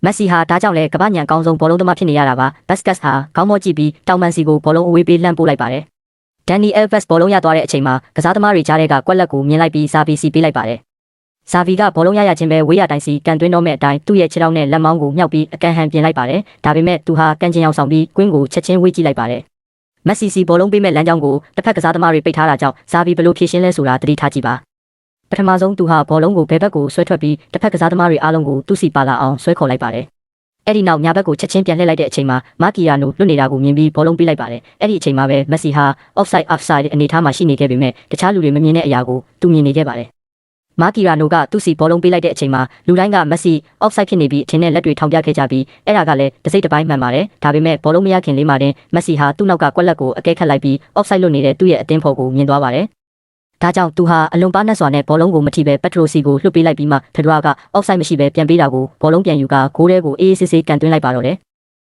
မက်ဆီဟာဒါကြောင့်လည်းကမ္ဘာညံအကောင်းဆုံးဘောလုံးသမားဖြစ်နေရတာပါဘတ်စကတ်ဟာခေါင်းမော့ကြည့်ပြီးတောင်မန်စီကိုဘောလုံးအဝေးပေးလှမ်းပို့လိုက်ပါတယ်ဒန်နီအယ်ဗက်စ်ဘောလုံးရသွားတဲ့အချိန်မှာကစားသမားတွေကြားထဲကကွက်လက်ကိုမြင်လိုက်ပြီးဇာဗီစီပေးလိုက်ပါတယ်ဇာဗီကဘောလုံးရခြင်းပဲဝေးရတိုင်းစီကန်သွင်းတော့မဲ့အတိုင်းသူ့ရဲ့ခြေထောက်နဲ့လက်မောင်းကိုမြှောက်ပြီးအကန်ဟန်ပြင်လိုက်ပါတယ်ဒါပေမဲ့သူဟာကန်ကျင်အောင်ဆောင်ပြီးကွင်းကိုချက်ချင်းဝေးကြည့်လိုက်ပါတယ်မက်ဆီစီဘောလုံးပေးမဲ့လမ်းကြောင်းကိုတစ်ဖက်ကစားသမားတွေပိတ်ထားတာကြောင့်ဇာဗီဘလို့ဖြည့်ရှင်းလဲဆိုတာသတိထားကြည့်ပါပထမဆုံးသူဟာဘောလုံးကိုဘယ်ဘက်ကိုဆွဲထွက်ပြီးတစ်ဖက်ကစားသမားတွေအားလုံးကိုသူ့စီပါလာအောင်ဆွဲခေါ်လိုက်ပါတယ်အဲ့ဒီနောက်ညာဘက်ကိုချက်ချင်းပြန်လှည့်လိုက်တဲ့အချိန်မှာမာကီယာနိုလွတ်နေတာကိုမြင်ပြီးဘောလုံးပေးလိုက်ပါတယ်အဲ့ဒီအချိန်မှာပဲမက်ဆီဟာ offside အနေအထားမှာရှိနေခဲ့ပေမဲ့တခြားလူတွေမမြင်တဲ့အရာကိုသူမြင်နေခဲ့ပါတယ်မာကီယာနိုကသူ့စီဘောလုံးပေးလိုက်တဲ့အချိန်မှာလူတိုင်းကမက်ဆီ offside ဖြစ်နေပြီးအထင်နဲ့လက်တွေထောင်ပြခဲ့ကြပြီးအဲ့ဒါကလည်းတစ်စိတ်တစ်ပိုင်းမှန်ပါတယ်ဒါပေမဲ့ဘောလုံးမရခင်လေးမှာတင်မက်ဆီဟာသူ့နောက်ကကွက်လက်ကိုအကဲခတ်လိုက်ပြီး offside လွတ်နေတဲ့သူ့ရဲ့အသင်းဖော်ကိုမြင်သွားပါတယ်ဒါကြောင့်သူဟာအလွန်ပါးနှက်စွာနဲ့ဘောလုံးကိုမထိပဲပက်ထရိုစီကိုလွှတ်ပေးလိုက်ပြီးမှဖက်ဒရာက offside မရှိပဲပြန်ပေးတာကိုဘောလုံးပြန်ယူကဂိုးထဲကိုအေးအေးဆေးဆေးကန်သွင်းလိုက်ပါတော့တယ်